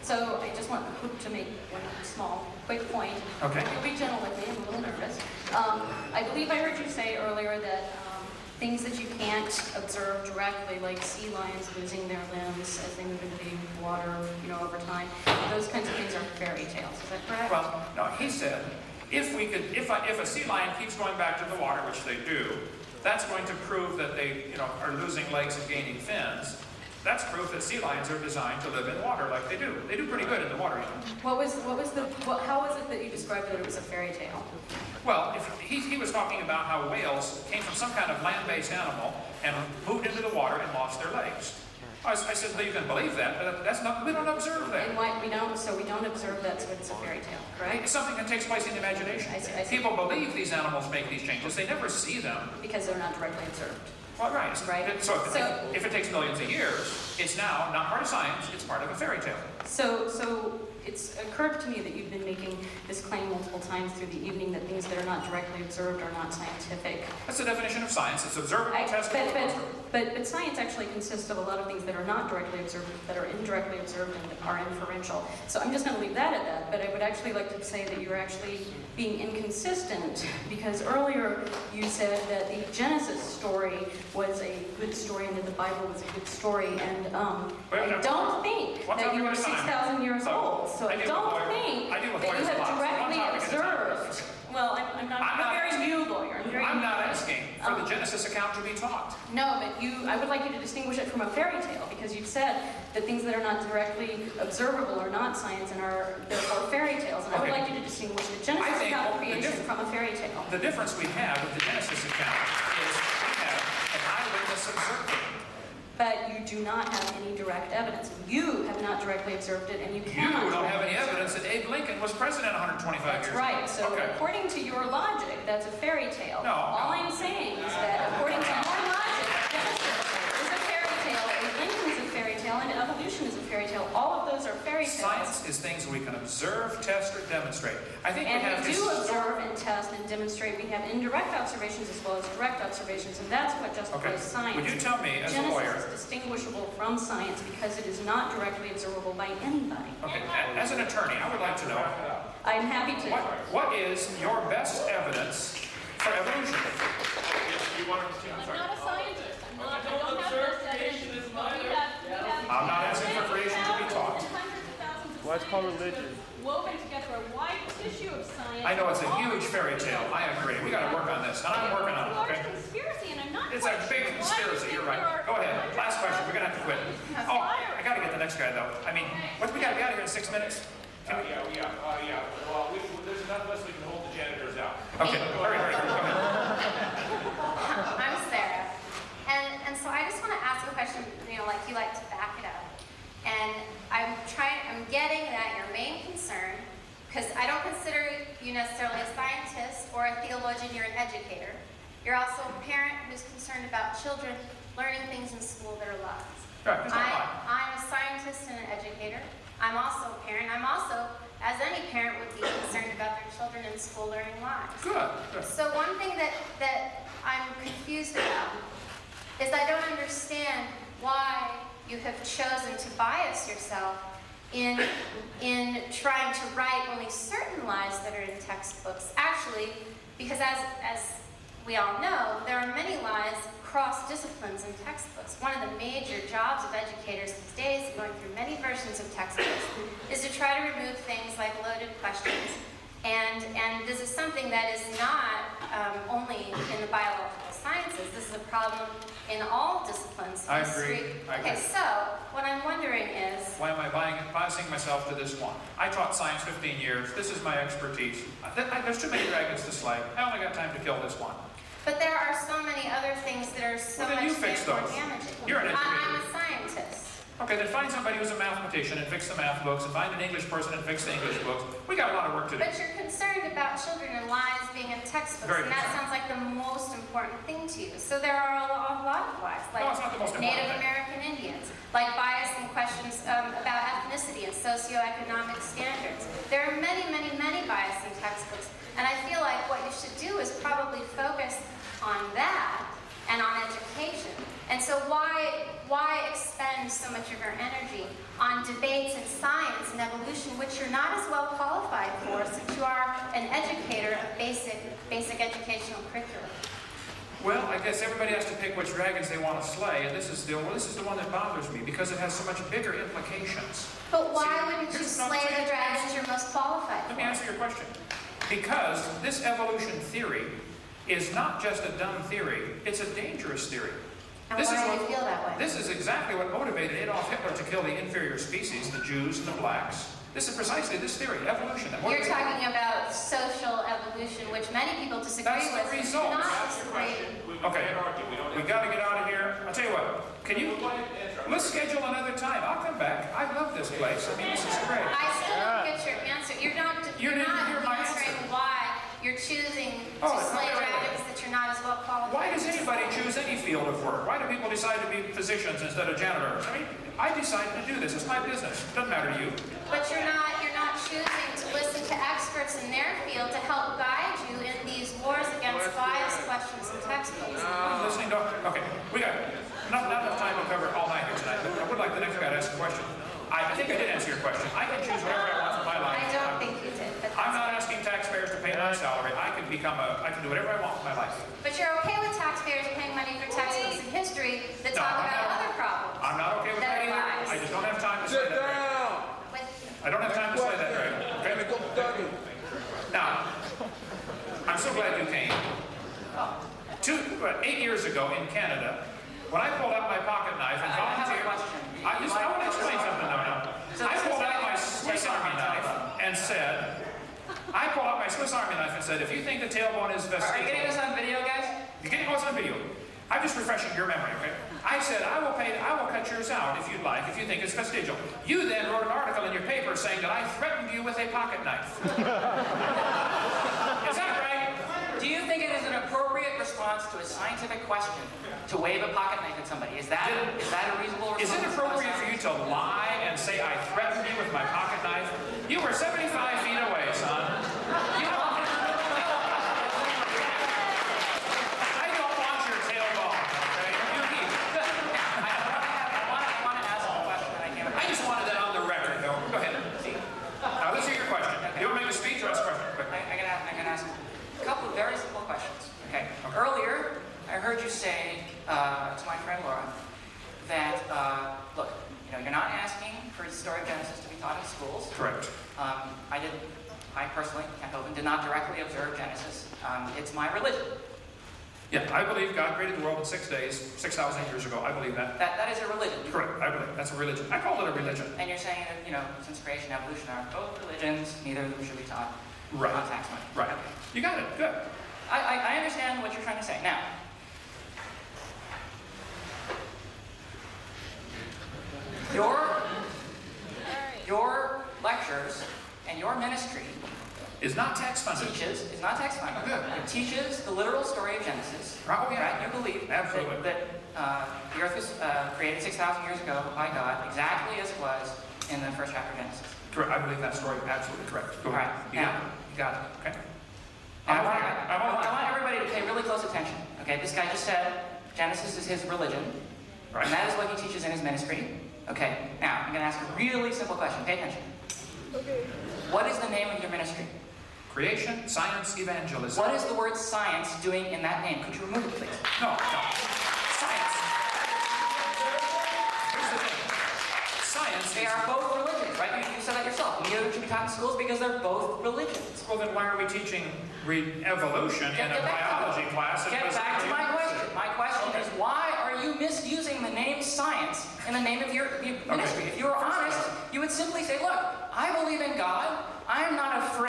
So I just want to make one small, quick point. Okay. You'll be gentle with me, I'm a little nervous. I believe I heard you say earlier that things that you can't observe directly, like sea lions losing their limbs as they move into the water, over time, those kinds of things are fairy tales. Is that correct? Well, no, he said, if a sea lion keeps going back to the water, which they do, that's going to prove that they, are losing legs and gaining fins. That's proof that sea lions are designed to live in water like they do. They do pretty good in the water, how was it that you described that it was a fairy tale? Well, he was talking about how whales came from some kind of land-based animal and moved into the water and lost their legs. I said, well, you can believe that, but that's not, we don't observe that. And why we don't observe that, so it's a fairy tale, correct? It's something that takes place in the imagination. I see. People believe these animals make these changes. They never see them. Because they're not directly observed. Well, right. Right. So if it takes millions of years, it's now not part of science, it's part of a fairy tale. So it's occurred to me that you've been making this claim multiple times through the evening that things that are not directly observed are not scientific. That's the definition of science. It's observable, testable. But science actually consists of a lot of things that are not directly observed, that are indirectly observed and are inferential. So I'm just going to leave that at that, but I would actually like to say that you're actually being inconsistent, because earlier you said that the Genesis story was a good story and that the Bible was a good story, and I don't think that you are 6,000 years old, so I don't think that you have directly observed. Well, I'm not a very new lawyer. I'm not asking for the Genesis account to be taught. No, but I would like you to distinguish it from a fairy tale, because you've said that things that are not directly observable are not science and are therefore fairy tales. And I would like you to distinguish the Genesis account of creation from a fairy tale. The difference we have with the Genesis account is we have an eyewitness observing. But you do not have any direct evidence. You have not directly observed it, and you cannot. You don't have any evidence that Abe Lincoln was president 125 years ago. That's right. So according to your logic, that's a fairy tale. No. All I'm saying is that according to your logic, Genesis is a fairy tale, Lincoln is a fairy tale, and evolution is a fairy tale. All of those are fairy tales. Science is things we can observe, test, or demonstrate. I think we do observe and test and demonstrate. We have indirect observations as well as direct observations, and that's what justifies science. Would you tell me, as a lawyer, Genesis is distinguishable from science because it is not directly observable by anybody. Okay, as an attorney, I would like to know. I'm happy to. What is your best evidence for evolution? I'm not a scientist. I don't have this evidence. I'm not asking for creation to be taught. Well, it's called religion. Woven together a wide tissue of science. I know it's a huge fairy tale. I agree. We got to work on this, and I'm working on it. Okay. Conspiracy, and I'm not. It's a big conspiracy. You're right. Go ahead. Last question. We're gonna have to quit. Oh, I got to get the next guy though. I mean, what do we got to be out of here in 6 minutes? Yeah. Well, there's enough of us we can hold the janitors out. Okay. Hurry. Go ahead. I'm Sarah, and so I just want to ask a question. Like you like to back it up. And I'm getting that your main concern, because I don't consider you necessarily a scientist or a theologian, you're an educator. You're also a parent who's concerned about children learning things in school that are lies. Right, I'm a scientist and an educator. I'm also a parent. I'm also, as any parent would be, concerned about their children in school learning lies. Good. So one thing that I'm confused about is I don't understand why you have chosen to bias yourself in trying to write only certain lies that are in textbooks. Actually, because as we all know, there are many lies cross disciplines in textbooks. One of the major jobs of educators these days, going through many versions of textbooks, is to try to remove things like loaded questions. And this is something that is not only in the biological sciences. This is a problem in all disciplines. I agree. Okay, so what I'm wondering is, why am I biasing myself to this one? I taught science 15 years. This is my expertise. There's too many dragons to slay. I only got time to kill this one. but there are so many other things that are so much more damaging. You're an educator. I'm a scientist. Okay, then find somebody who's a mathematician and fix the math books, and find an English person and fix the English books. We got a lot of work to do. But you're concerned about children and lies being in textbooks, Very and that concerned. sounds like the most important thing to you. So there are a lot of lies, like No, it's not the most important Native thing. American Indians, like bias and questions about ethnicity and socioeconomic standards. There are many, many, many bias in textbooks, and I feel like what you should do is probably focus on that and on education. And so why expend so much of your energy on on debates in science and evolution, which you're not as well qualified for, since you are an educator of basic educational curriculum. Well, I guess everybody has to pick which dragons they want to slay, and this is the one that bothers me because it has so much bigger implications. But why See, wouldn't you here's what I'm slay saying. the dragons you're most qualified for? Let me answer your question. Because this evolution theory is not just a dumb theory, it's a dangerous theory. And why do you feel that way? This is exactly what motivated Adolf Hitler to kill the inferior species, the Jews and the blacks. This is precisely this theory, evolution. That You're talking about social evolution, which many people disagree That's the with. result. Do not Ask your disagree. question. We Okay. can't argue. We don't We have got to get out of here. I'll tell you what. Can you? Go ahead and answer. Let's schedule another time. I'll come back. I love this place. I mean, this is great. I still don't get your answer. You're not answering why you're choosing to Oh, slay wait. dragons that you're not as well qualified. Why does anybody choose any field of work? Why do people decide to be physicians instead of janitors? I mean, I decided to do this. It's my business. Doesn't matter to you. But you're not choosing to listen to experts in their field to help guide you in these wars against biased questions in textbooks. I'm listening to. Okay, we got not enough time to cover all night here tonight. But I would like the next guy to ask a question. I think I did answer your question. I can choose whatever I want for my life. I don't think you did, but I'm that's not asking taxpayers to pay my salary. I can do whatever I want with my life. But you're okay with taxpayers paying money for textbooks in history that talk I'm about not. other problems. I'm not okay with that either. Lies. I just don't have time to say that. I don't have time to say that, Greg. Okay? Now, I'm so glad you came. 8 years ago in Canada, when I pulled out my pocket knife and volunteered, I want to explain something now. I pulled out my Swiss Army knife and said, if you think the tailbone is vestigial. Are you getting this on video, guys? You're getting what's on video. I'm just refreshing your memory, okay? I said, I will cut yours out if you'd like, if you think it's vestigial. You then wrote an article in your paper saying that I threatened you with a pocket knife. Is that right? Do you think it is an appropriate response to a scientific question to wave a pocket knife at somebody? Is that a reasonable response? Is it appropriate for you to lie and say I threatened you with my pocket knife? You were 75 feet away, son. You know, I don't want your tailbone, okay? You keep it. I want to ask a question that I can't. I just wanted that on the record, though. Go ahead. Now, let's hear your question. You want to make a speech or ask a question? Quick. I'm gonna ask a couple of very simple questions. Okay. Earlier, I heard you say to my friend Laura that look, you're not asking for the story of Genesis to be taught in schools. Correct. I personally, Kent Hovind, did not directly observe Genesis. It's my religion. Yeah, I believe God created the world in 6 days, 6,000 years ago. I believe that. That is a religion. Correct. I believe that's a religion. I call it a religion. And you're saying that, since creation and evolution are both religions, neither of them should be taught Right. on tax money. Right. Okay. You got it. Good. I understand what you're trying to say. Now, your lectures and your ministry Is not tax funded. is not tax funded. It teaches the literal story of Genesis. Oh, yeah. Right? You believe Absolutely. that the earth was created 6,000 years ago by God, exactly as it was in the first chapter of Genesis. Correct. I believe that story. Absolutely correct. Go ahead. Right. You got it. You got it. Okay. I want everybody to pay really close attention. Okay, this guy just said Genesis is his religion, Right. and that is what he teaches in his ministry. Okay, now I'm going to ask a really simple question. Pay attention. Okay. What is the name of your ministry? Creation, science, evangelism. What is the word science doing in that name? Could you remove it, please? No. Science. Here's the thing. Science They is... are both religions, right? You said that yourself. Neither should be taught in schools because they're both religions. Well, then why are we teaching evolution in a biology class? Get back to my question. My question is, why are you misusing the name science in the name of your ministry? If you were honest, you would simply say, look, I believe in God. I'm not afraid